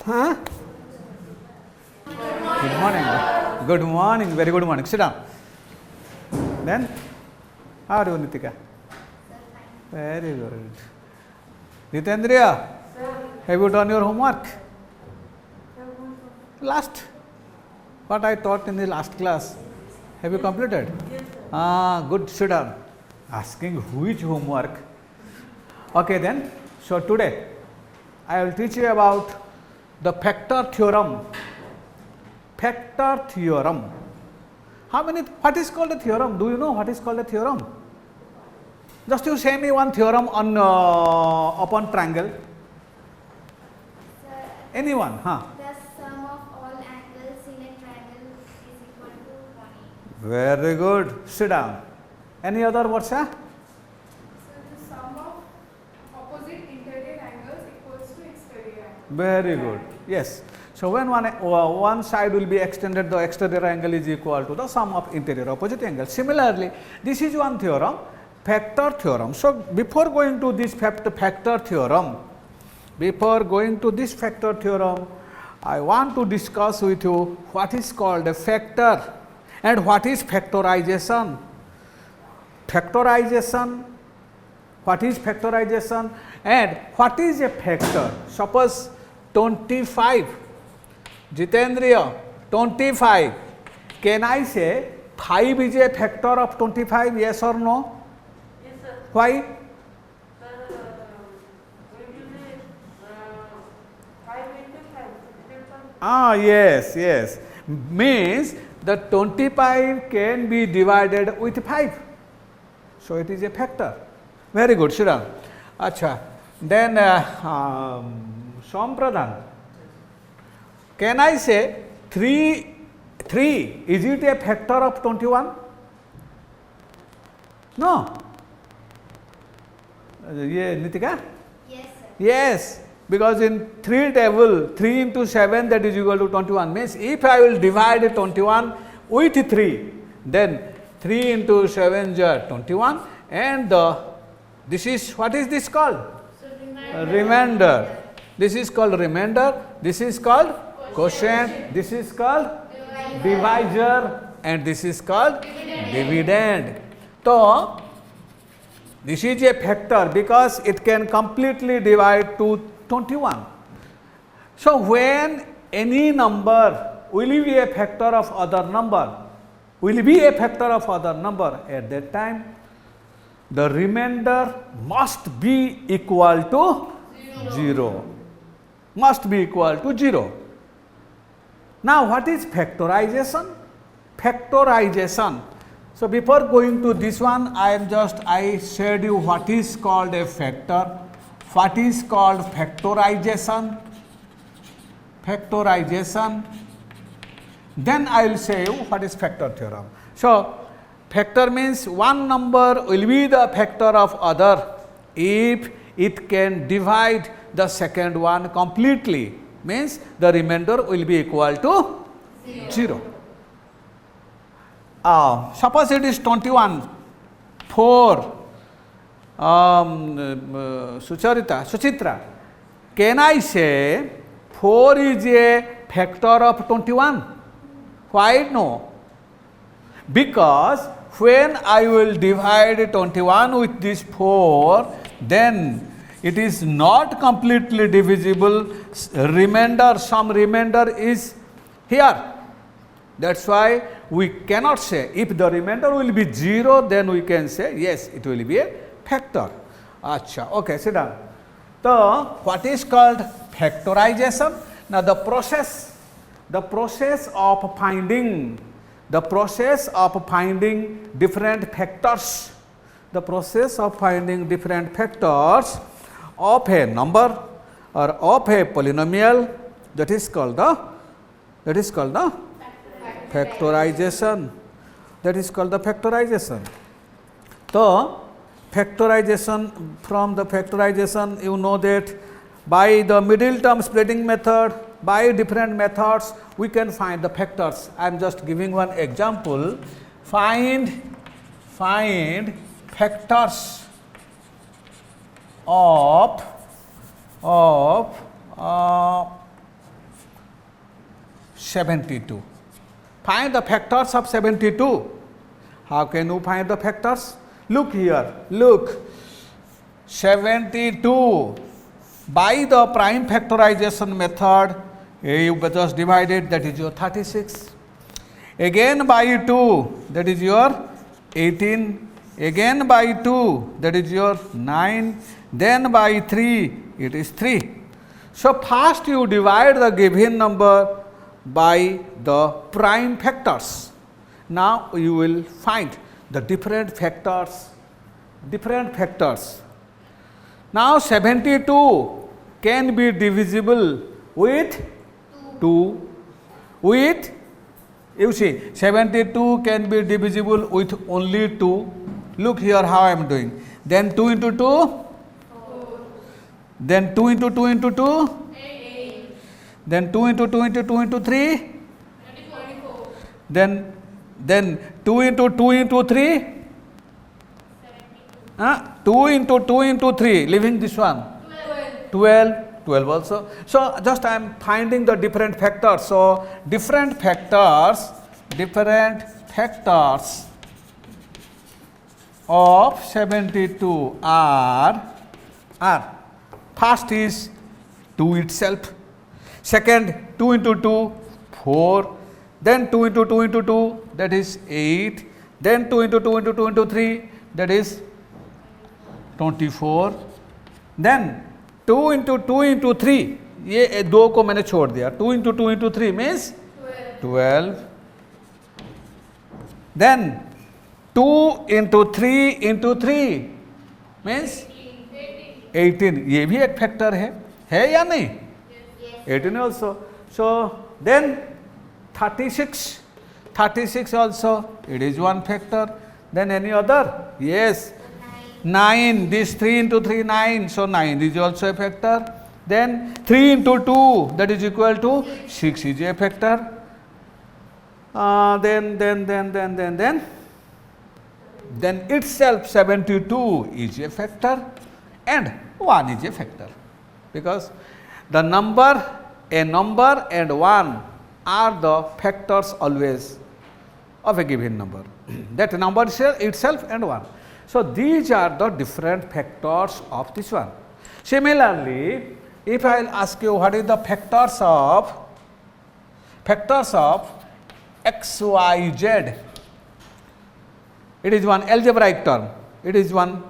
Huh? Good morning. Good morning. Very good morning. Sit down. Then, how are you, Nitika? Very good. Jitendriya, have you done your homework? Last. What I taught in the last class. Have you completed? Yes, sir. Good. Sit down. Asking which homework? Okay then. So today, I will teach you about the factor theorem. Factor theorem. What is called a theorem? Do you know what is called a theorem? Just you say me one theorem on upon triangle. Sir, Anyone? the sum of all angles in a triangle is equal to 180. Very good. Sit down. Any other words? So the sum of opposite interior angles equals to exterior angle. Very good. Yes. So when one side will be extended, the exterior angle is equal to the sum of interior opposite angles. Similarly, this is one theorem, factor theorem. So before going to this factor theorem, I want to discuss with you what is called a factor and what is factorization. What is factorization and what is a factor? Suppose 25, Jitendriya, 25. Can I say 5 is a factor of 25? Yes or no? Yes, sir. Why? Sir, going to say 5 into 5. Yes. Means the 25 can be divided with 5. So it is a factor. Very good, Shira. Acha. Then Sompradhan. Can I say 3 is it a factor of 21? No. Nitika? Yes, sir. Yes, because in 3 table 3 into 7 that is equal to 21 means if I will divide 21 with 3 then 3 into 7 is 21 and this is what is this called? So Remainder. This is called remainder, this is called quotient, this is called divisor and this is called dividend. So this is a factor because it can completely divide to 21. So when any number will be a factor of other number, at that time the remainder must be equal to 0. Must be equal to 0. Now what is factorization? Factorization. So before going to this one, I said you what is called a factor, what is called factorization. Then I will say you what is factor theorem. So factor means one number will be the factor of other if it can divide the second one completely, means the remainder will be equal to 0. Suppose it is 21, 4, Suchitra, can I say 4 is a factor of 21? Why no? Because when I will divide 21 with this 4, then it is not completely divisible. Some remainder is here. That's why we cannot say if the remainder will be 0, then we can say yes, it will be a factor. Acha, okay, sit down. So what is called factorization? Now the process of finding different factors, of a number or of a polynomial, that is called the factorization. So from the factorization you know that by the middle term splitting method, by different methods we can find the factors. I am just giving one example. Find factors of 72. Find the factors of 72. How can you find the factors? Look here, look. 72 by the prime factorization method, you just divided, that is your 36. Again by 2, that is your 18. Again by 2, that is your 9. Then by 3, it is 3. So first you divide the given number by the prime factors. Now you will find the different factors. Now 72 can be divisible with 2. With, you see, 72 can be divisible with only 2. Look here how I am doing. Then 2 into 2. 4. Then 2 into 2 into 2. 8. Then 2 into 2 into 2 into 3. 24. Then 2 into 2 into 3. 2 into 2 into 3, leaving this one. 12 also. So just I am finding the different factors. So different factors of 72 are first is 2 itself. Second, 2 into 2, 4. Then 2 into 2 into 2, that is 8. Then 2 into 2 into 2 into 3, that is 24. Then 2 into 2 into 3, ये दो को मैंने छोड़ दिया. 2 into 2 into 3 means 12. Then 2 into 3 into 3 means 18. ये भी एक factor है या नहीं? 18 also. So then 36 also, it is one factor. Then any other? Yes. 9, this 3 into 3, 9. So 9 is also a factor. Then 3 into 2, that is equal to 6 is a factor. Then itself 72 is a factor and 1 is a factor. Because the number, a number and 1 are the factors always of a given number. That number itself and 1. So these are the different factors of this one. Similarly, if I will ask you what is the factors of x, y, z, it is one algebraic term, it is one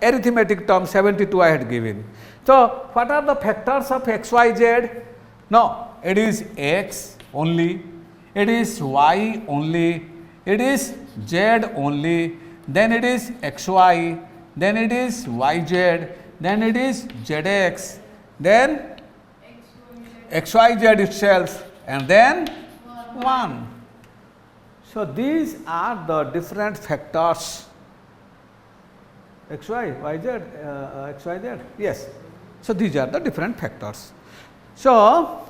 arithmetic term, 72 I had given. So what are the factors of x, y, z? No, it is x only, it is y only, it is z only, then it is xy, then it is yz, then it is zx, then xyz itself, and then 1. So these are the different factors. xy, yz, xyz, yes. So these are the different factors. So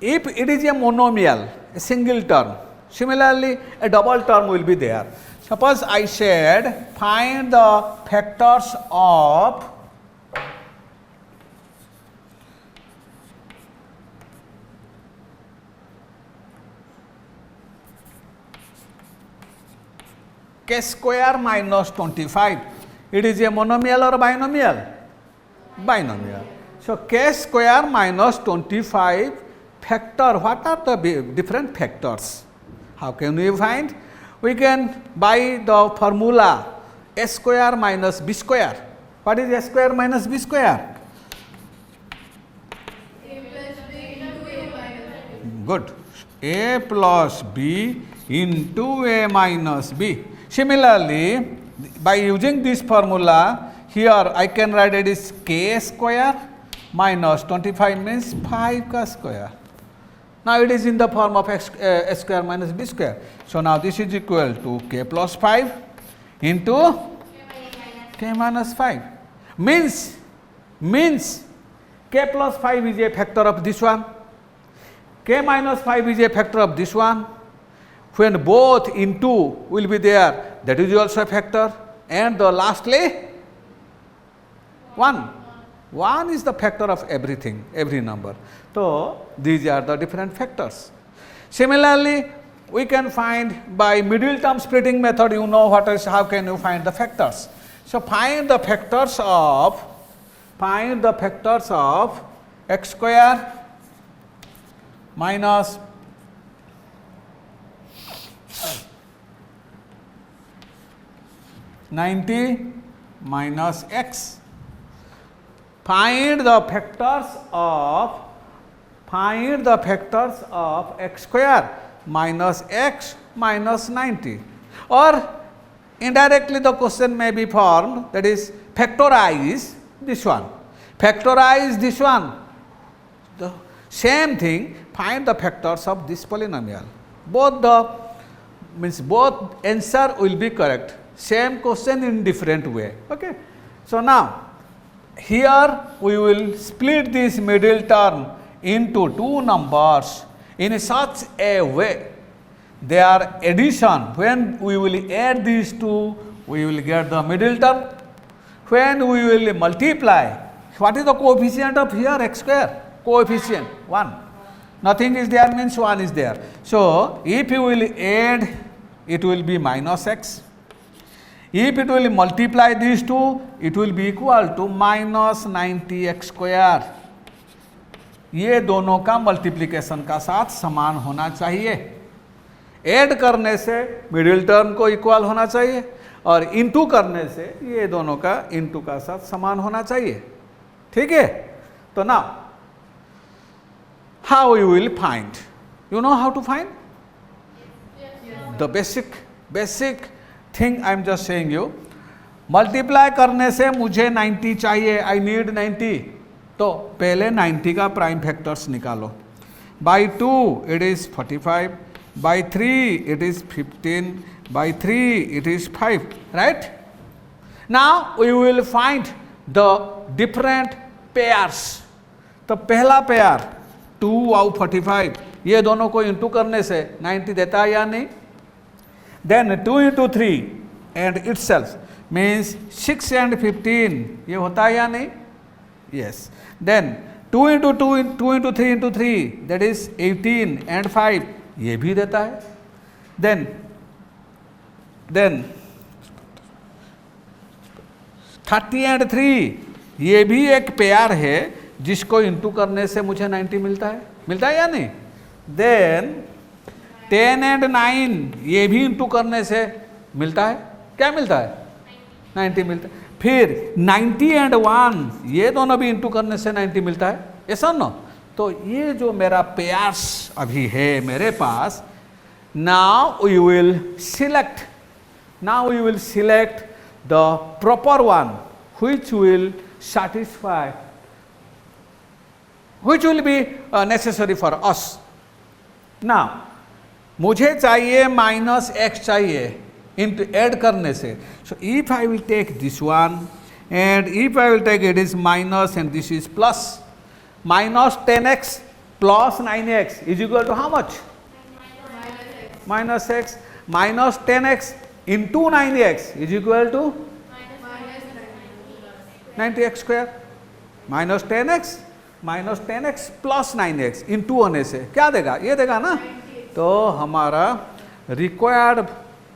if it is a monomial, a single term, similarly a double term will be there. Suppose I said find the factors of k square minus 25. It is a monomial or binomial? Binomial. So k square minus 25 factor. What are the different factors? How can we find? We can by the formula a square minus b square. What is a square minus b square? Good. A plus b into a minus b. Similarly, by using this formula, here I can write it is k square minus 25 means 5 k square. Now it is in the form of x square minus b square. So now this is equal to k plus 5 into k minus 5. Means k plus 5 is a factor of this one, k minus 5 is a factor of this one. When both into will be there, that is also a factor, and the lastly 1. 1 is the factor of everything, every number. So these are the different factors. Similarly, we can find by middle term splitting method, you know what is, how can you find the factors. So find the factors of x square minus (90) minus x. Find the factors of x square minus x minus 90. Or indirectly the question may be formed, that is factorize this one. Factorize this one. The same thing, find the factors of this polynomial. Both answer will be correct. Same question in different way. Okay. So now here we will split this middle term into two numbers in such a way their addition, when we will add these two, we will get the middle term. When we will multiply, what is the coefficient of here? X square. Coefficient 1. Nothing is there means 1 is there. So if you will add, it will be minus x. If it will multiply these two, it will be equal to minus 90x square. ये दोनों का multiplication का साथ समान होना चाहिए. Add करने से मिडिल टर्म को इक्वल होना चाहिए और इनटू करने से ये दोनों का इनटू का साथ समान होना चाहिए. ठीक है. तो now how you will find, you know how to find the basic thing I am just saying you. Multiply करने से मुझे 90 चाहिए, आई नीड 90. तो पहले 90 का प्राइम फैक्टर्स निकालो. By 2 it is 45, by 3 it is 15, by 3 it is 5, right. Now we will find the different pairs. तो पहला पेयर 2 और 45, ये दोनों को इंटू करने से 90 देता है या नहीं. Then 2 into 3 and itself means 6 and 15, ये होता है या नहीं. Yes. Then 2 into 3 into 3, that is 18 and 5, ये भी देता है. Then 30 and 3, ये भी एक पेयर है जिसको इंटू करने से मुझे 90 मिलता है या नहीं. Then 10 and 9, ये भी इंटू करने से मिलता है. क्या मिलता है? 90 मिलता है. फिर 90 and 1, ये दोनों भी इंटू करने से 90 मिलता है. ऐसा ना. तो ये जो मेरा पेयर्स अभी है मेरे पास, now we will select the proper one which will satisfy, which will be necessary for us. Now मुझे चाहिए माइनस एक्स चाहिए इंटू ऐड करने से. So if I will take this one and if I will take it is minus and this is plus, minus 10x plus 9x is equal to how much? Minus x. Minus 10x into 9x is equal to 90x square. Minus 10x plus 9x into होने से क्या देगा? ये देगा ना. तो हमारा required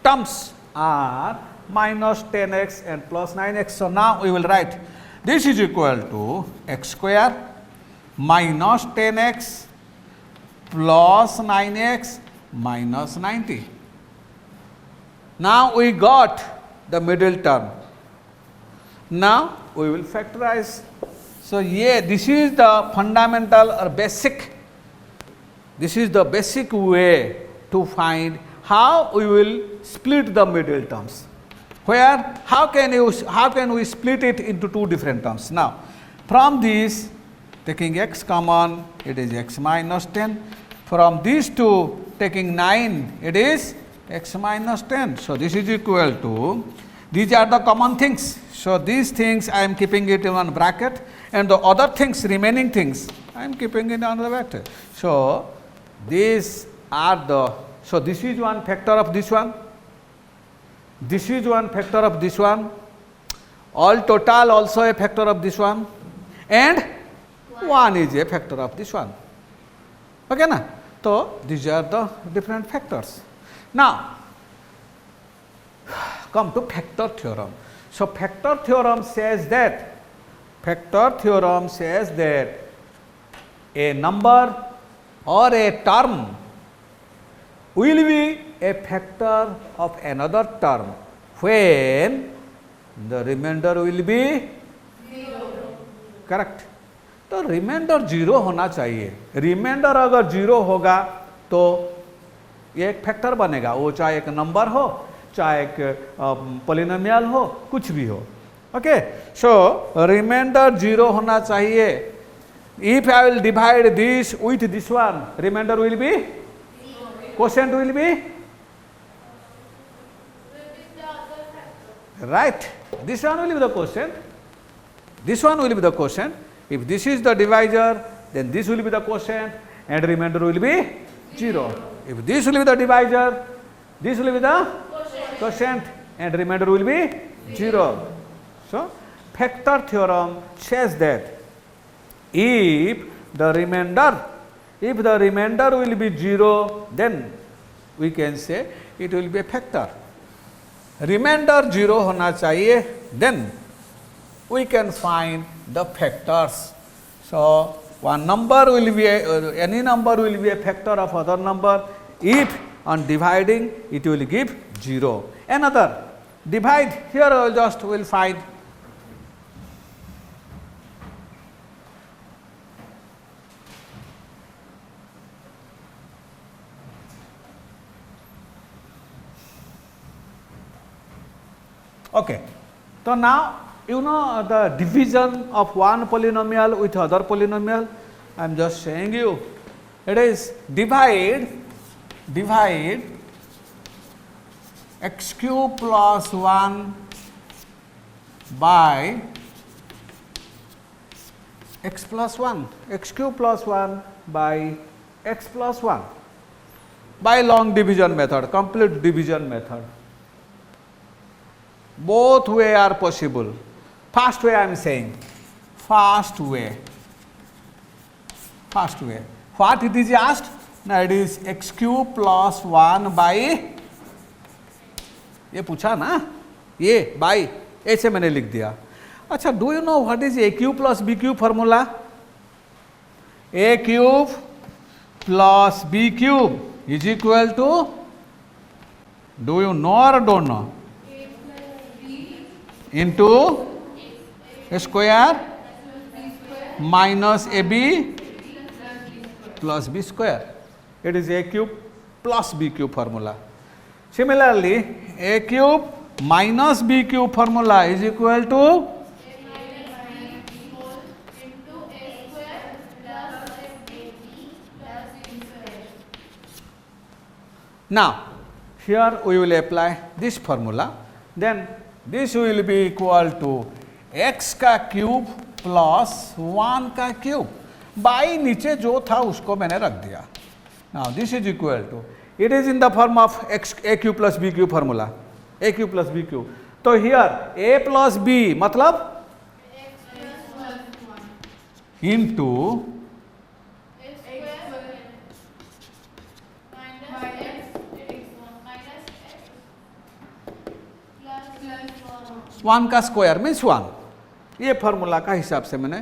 terms are minus 10x and plus 9x. So now we will write this is equal to x square minus 10x plus 9x minus 90. Now we got the middle term. Now we will factorize. So yeah, this is the fundamental or basic. This is the basic way to find how we will split the middle terms. Where how can we split it into two different terms? Now from this, taking x common, it is x minus 10. From these two, taking 9, it is x minus 10. So this is equal to, these are the common things. So these things I am keeping it in one bracket, and the other things, remaining things, I am keeping it in another bracket. So these are the, so this is one factor of this one, this is one factor of this one, all total also a factor of this one, and one is a factor of this one. Okay ना. So these are the different factors. Now come to factor theorem. So factor theorem says that a number or a term will be a factor of another term when the remainder will be correct. तो reminder zero होना चाहिए. Reminder अगर zero होगा तो ये एक factor बनेगा, वो चाहे एक नंबर हो चाहे एक पॉलिनोमियल हो कुछ भी हो. ओके, सो रिमाइंडर जीरो होना चाहिए. If I will divide this with this one, reminder will be, quotient will be right. This one will be the quotient, this one will be the quotient. If this is the divisor, then this will be the quotient and remainder will be 0. If this will be the divisor, this will be the quotient and remainder will be 0. So factor theorem says that if the remainder will be 0, then we can say it will be a factor. Remainder 0 होना चाहिए, then we can find the factors. So one number will be any number will be a factor of other number if on dividing it will give 0. Another divide, here I just will find okay. So now you know the division of one polynomial with other polynomial. I am just saying you, it is divide x cube plus 1 by x plus 1, x cube plus 1 by x plus 1 by long division method, complete division method. Both way are possible. First way I am saying, fast way. What it is asked? Now it is x cube plus 1 by, ये पूछा ना, ये by ऐसे मैंने लिख दिया. अच्छा, do you know what is a cube plus b cube formula? A cube plus b cube is equal to, do you know or don't know? Into a square minus ab plus b square. It is a cube plus b cube formula. Similarly, a cube minus b cube formula is equal to now here we will apply this formula, then this will be equal to x का cube plus 1 का cube by नीचे जो था उसको मैंने रख दिया. Now this is equal to, it is in the form of x a cube plus b cube formula, a cube plus b cube. तो हियर ए प्लस बी मतलब इंटू वन का स्क्वायर मीन्स 1. ये formula का हिसाब से मैंने,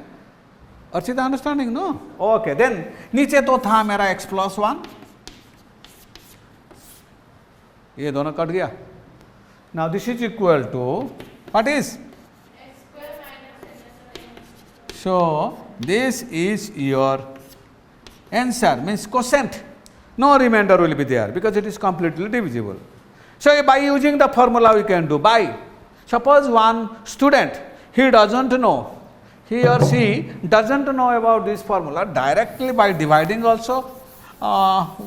Archita understanding no? Okay, then नीचे तो था मेरा x प्लस 1, ये दोनों कट गया. Now this is equal to what is, so this is your answer means quotient. No remainder will be there because it is completely divisible. So by using the formula we can do. By suppose one student, he doesn't know, he or she doesn't know about this formula, directly by dividing also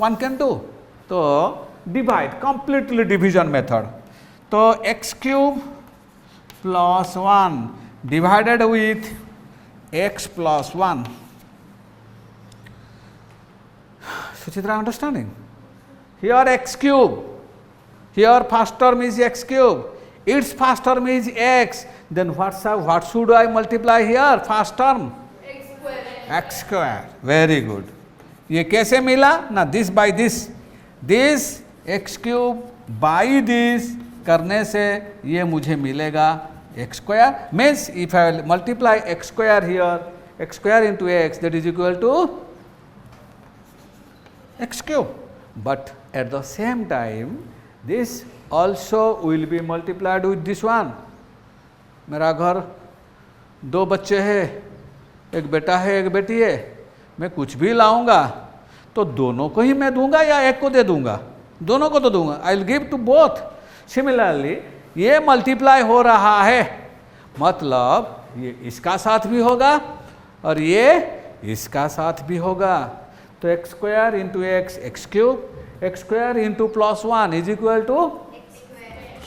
one can do. So divide, completely division method. So x cube plus 1 divided with x plus 1. Suchitra understanding? Here x cube, here first term is x cube, its first term is x, then what should I multiply here? First term? X square. X square. Very good. ये कैसे मिला ना, this by this x cube by this करने से ये मुझे मिलेगा x square. Means if I multiply x square here, x square into x that is equal to x cube. But at the same time this also will be multiplied with this one. मेरा घर 2 बच्चे हैं, एक बेटा है एक बेटी है, मैं कुछ भी लाऊंगा तो दोनों को ही मैं दूंगा या एक को दे दूंगा? दोनों को तो दूंगा. I will give to both. Similarly ये मल्टीप्लाई हो रहा है, मतलब ये इसका साथ भी होगा और ये इसका साथ भी होगा. तो x square into x x cube, x square into +1 is equal to,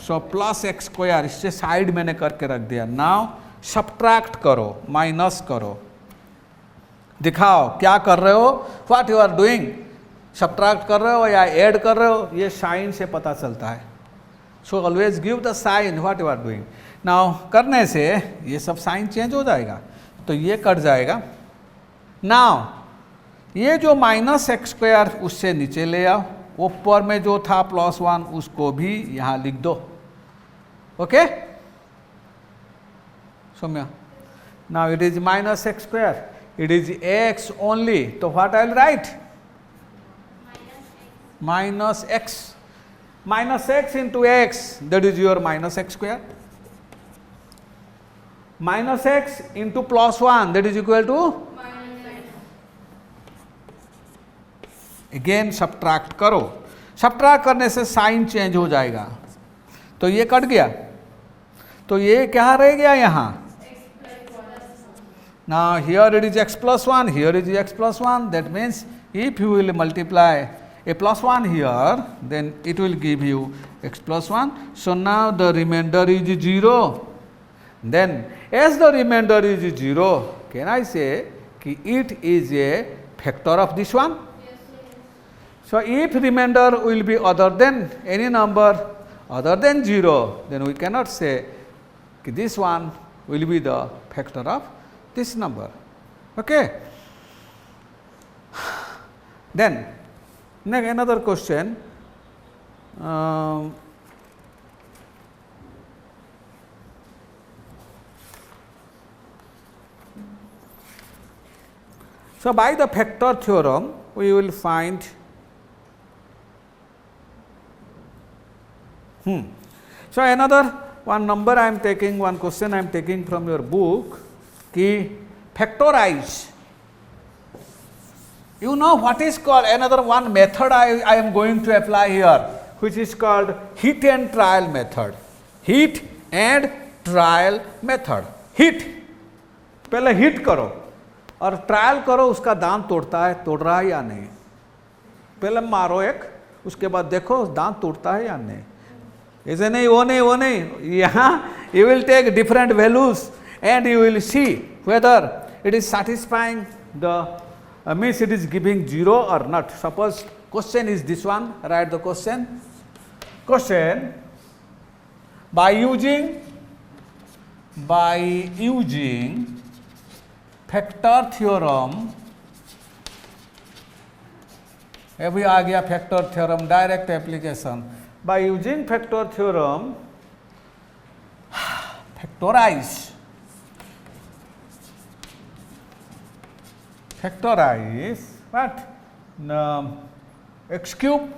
so plus x square. इससे साइड मैंने करके रख दिया. नाउ सब्ट्रैक्ट करो, माइनस करो, दिखाओ क्या कर रहे हो, what you are doing. Subtract कर रहे हो या ऐड कर रहे हो, ये साइन से पता चलता है. So always give the sign what you are doing. Now करने से ये सब साइन चेंज हो जाएगा, तो ये कट जाएगा. नाउ ये जो माइनस एक्स स्क्वायर उससे नीचे ले आओ, ऊपर में जो था +1 उसको भी यहाँ लिख दो. Okay Saumya. Now it is minus x square, it is x only, so what I will write? Minus x. Minus x into x, that is your minus x square. Minus x into +1, that is equal to? Again subtract करो. subtract करने से sign change हो जाएगा, तो ये cut गया, तो ये क्या रह गया यहाँ. Now here it is x +1, here it is x +1. That means if you will multiply a +1 here, then it will give you x +1. So now the remainder is 0. Then as the remainder is 0, can I say कि it is a factor of this one? So if remainder will be other than any number other than 0, then we cannot say कि this one will be the factor of this number. Okay. Then next another question. So by the factor theorem we will find so another one number I am taking, one question I am taking from your book कि factorize. You know what is called another one method I am going to apply here, which is called hit and trial method. Hit and trial method. Hit, पहले hit करो और trial करो उसका दांत तोड़ता है, तोड़ रहा है या नहीं. पहले मारो एक, उसके बाद देखो दांत तोड़ता है या नहीं. ऐसे नहीं, वो नहीं, वो नहीं. यहाँ you will take different values and you will see whether it is satisfying the means it is giving 0 or not. Suppose question is this one, write the question. Question, by using factor theorem, अभी आ गया factor theorem direct application. By using factor theorem, factorize what? X cube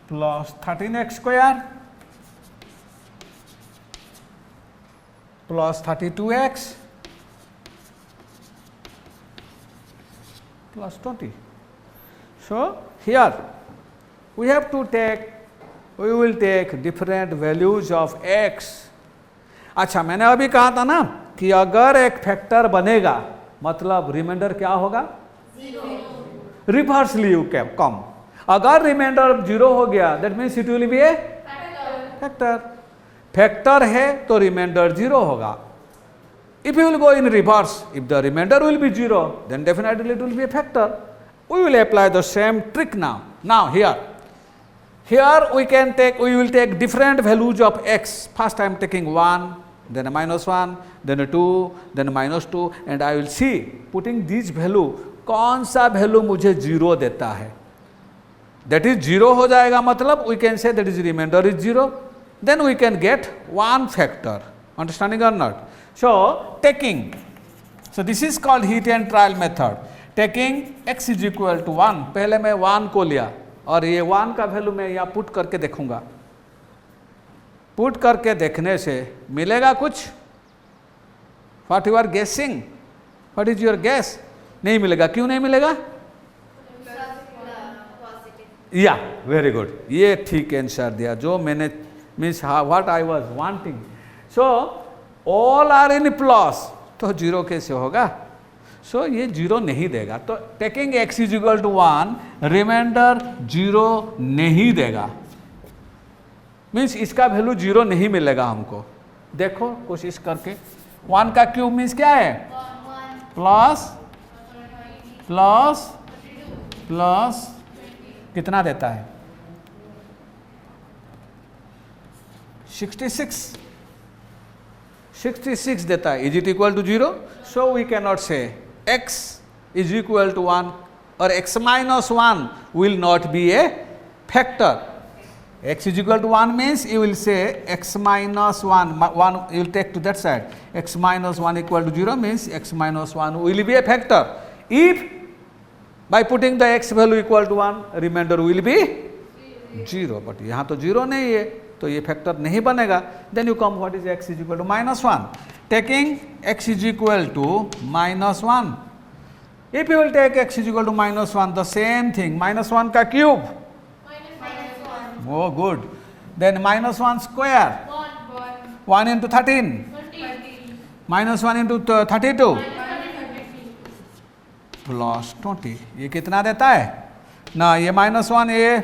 plus 13x square plus 32x plus 20. So here we will take different values of x. अच्छा, मैंने अभी कहा था ना कि अगर एक फैक्टर बनेगा मतलब रिमाइंडर क्या होगा? 0. Reversely you can come. अगर रिमाइंडर 0 हो गया that means it will be a factor. Factor है तो रिमाइंडर 0 होगा. If you will go in reverse, if the remainder will be 0 then definitely it will be a factor. We will apply the same trick now. Now here we will take different values of x. First I am taking 1, then a -1, then a 2, then a -2, and I will see putting these value कौन सा value मुझे 0 देता है, that is 0 हो जाएगा, मतलब we can say that is remainder is 0, then we can get one factor, understanding or not. So taking, so this is called hit and trial method. Taking x is equal to 1, पहले मैं 1 को लिया और ये 1 का value मैं यहाँ put करके देखूंगा. पुट करके देखने से मिलेगा कुछ, व्हाट यू आर गेसिंग, व्हाट इज योर गेस? नहीं मिलेगा. क्यों नहीं मिलेगा? या वेरी गुड, ये ठीक आंसर दिया जो मैंने means what I was wanting. So all are in plus, तो 0 कैसे होगा? सो ये 0 नहीं देगा. तो taking x is equal to 1, remainder 0 नहीं देगा, मीन्स इसका वैल्यू 0 नहीं मिलेगा हमको. देखो कोशिश करके, 1 का क्यूब मीन्स क्या है? प्लस प्लस प्लस कितना देता है? 66 देता है. Is it equal to 0? So we can not say x is equal to 1 और x minus 1 will not be a factor. x is equal to 1 means you will say x minus 1, you will take to that side, x minus 1 equal to 0 means x minus 1 will be a factor. If by putting the x value equal to 1, remainder will be 0, but यहाँ तो 0 नहीं है तो ये factor नहीं बनेगा. Then you come what is x is equal to minus 1. Taking x is equal to minus 1. If you will take x is equal to minus 1, the same thing, minus 1 का cube. Oh, good. Then minus 1 square. 1 into 13. Minus 1 into 32. Plus 20. ये कितना देता है ना? ये minus 1, ये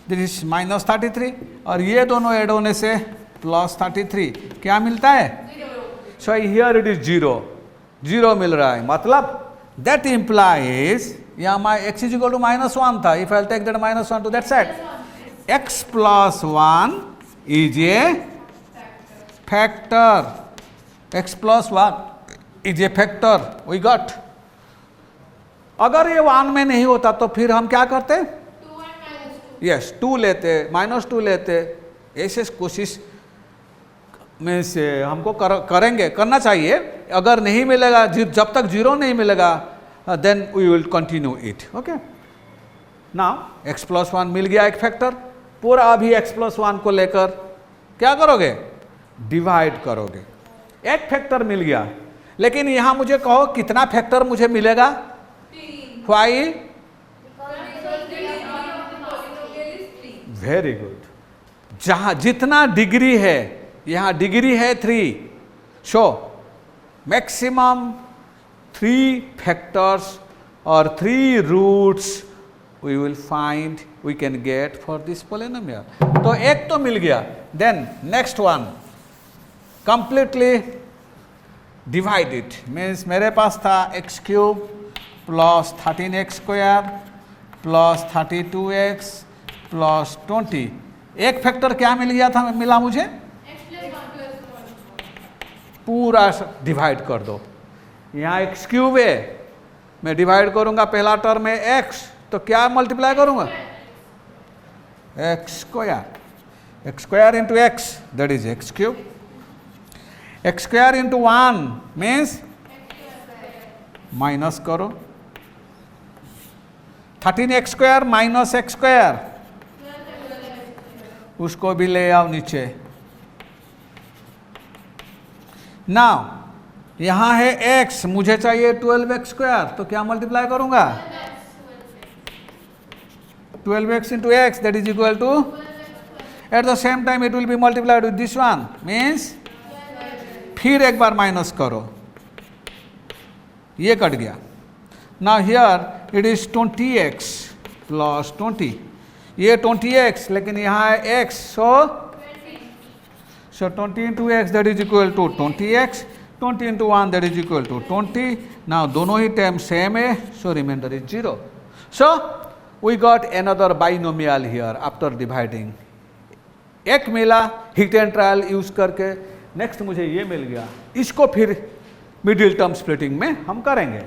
this is minus 33 और ये दोनों ऐड होने से plus 33 क्या मिलता है? So here it is 0. 0 मिल रहा है, मतलब that implies यहाँ my x is equal to minus 1 था. If I'll take that minus 1 to that side, x plus 1 is a factor. x plus 1 is a factor. We got. अगर ये 1 में नहीं होता तो फिर हम क्या करते? यस 2 लेते, माइनस 2 लेते. ऐसे कोशिश में से हमको करेंगे, करना चाहिए. अगर नहीं मिलेगा, जब तक 0 नहीं मिलेगा, then we will continue it. Okay, now x plus 1 मिल गया एक फैक्टर. पूरा अभी x प्लस 1 को लेकर क्या करोगे? डिवाइड करोगे. एक फैक्टर मिल गया, लेकिन यहां मुझे कहो कितना फैक्टर मुझे मिलेगा? 5. Very good. जहां जितना डिग्री है, यहां डिग्री है 3. सो मैक्सिमम 3 फैक्टर्स और 3 roots we will find, we can get for this polynomial. तो एक तो मिल गया. Then next one, completely divide it. Means मेरे पास था x cube plus 13x square plus 32x plus 20. एक फैक्टर क्या मिल गया था? मिला मुझे पूरा डिवाइड कर दो. यहाँ x क्यूब है, मैं डिवाइड करूंगा पहला टर्म है x, तो क्या मल्टीप्लाई करूंगा? x square into x, that is x cube. x square into 1 means minus करो. 13x square minus x square, उसको भी ले आओ नीचे. नाउ यहां है x, मुझे चाहिए 12x स्क्वायर, तो क्या मल्टीप्लाई करूंगा? 12x into x, that is equal to, at the same time it will be multiplied with this one, means फिर एक बार माइनस करो, ये कट गया. Now here it is 20x plus 20. ये 20x, लेकिन यहाँ है x, so 20 into x, that is equal to 20x. 20 into 1, that is equal to 20. Now दोनों ही टर्म सेम है, so remainder is 0. So we got another binomial here after dividing. एक मिला hit and trial use करके. Next मुझे ये मिल गया, इसको फिर मिडिल टर्म स्प्लिटिंग में हम करेंगे.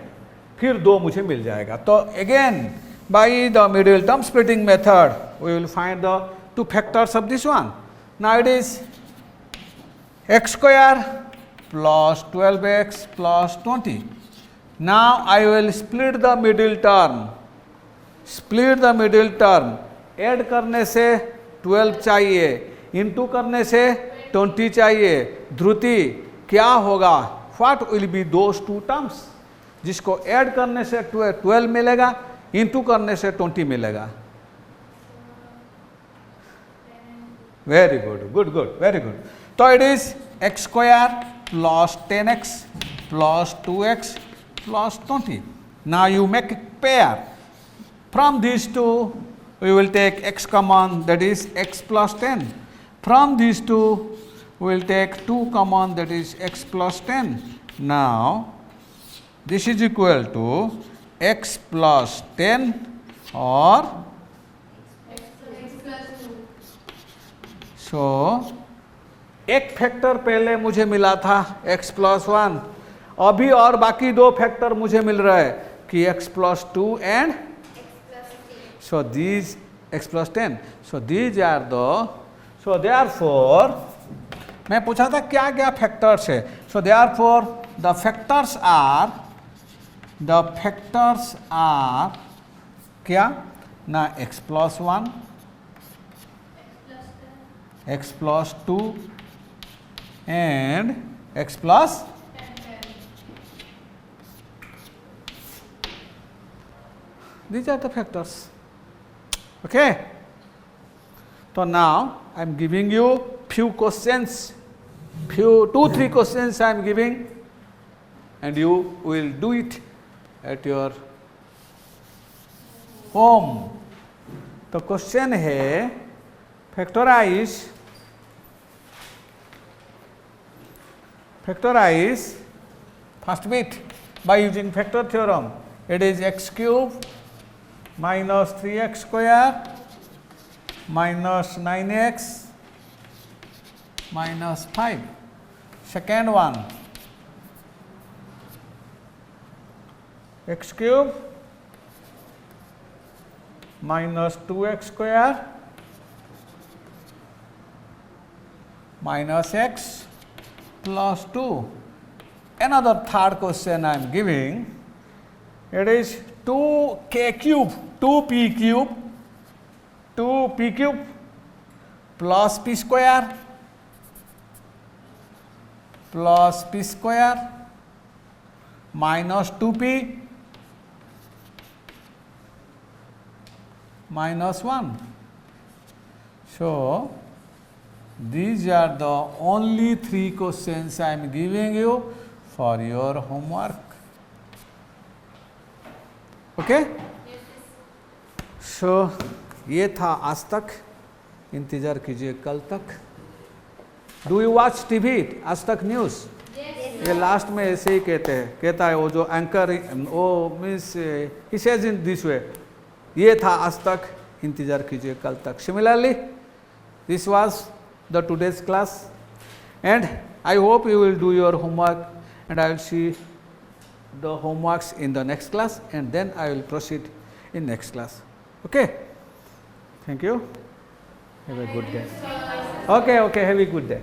फिर 2 मुझे मिल जाएगा. तो again by the middle term splitting method we will find the 2 factors of this one. Now it is x square plus 12x plus 20. Now I will split the middle term. Split the middle term. Add करने से 12 चाहिए, into करने से 20 चाहिए. ध्रुति क्या होगा? What will be those 2 terms? जिसको add करने से 12 मिलेगा, इंटू करने से 20 मिलेगा. Very good, good good, very good. तो it is x square plus 10x plus 2x plus 20. Now you make a pair. From these two, we will take x common, that is x plus 10. From these two, we will take 2 common, that is x plus 10. Now, this is equal to x plus 10 or so एक factor पहले मुझे मिला था x plus 1, अभी और बाकी 2 factor मुझे मिल रहा है कि x plus 2 and so these x plus 10. So these are the, so therefore मैं पूछा था क्या क्या फैक्टर्स है. So therefore the factors are क्या ना x plus 1, x plus 2 and x plus 10. these are the factors. Okay. So now I am giving you few questions, 2-3 questions I am giving, and you will do it at your home. तो question है factorize first bit by using factor theorem. It is x cube minus 3x square minus 9x minus 5. Second one, x cube minus 2x square minus x plus 2. Another third question I am giving, it is 2k cube, 2p cube plus p square minus 2p minus 1. So these are the only 3 questions I am giving you for your homework. Okay? So ये था आज तक, इंतज़ार कीजिए कल तक. Do you watch TV आज तक न्यूज़? ये लास्ट में ऐसे ही कहता है वो जो एंकर, वो means he says in this way. ये था आज तक, इंतज़ार कीजिए कल तक. Similarly this was the today's class, and I hope you will do your homework, and I will see the homeworks in the next class, and then I will proceed in next class. Okay, thank you, have a good day. Okay, have a good day.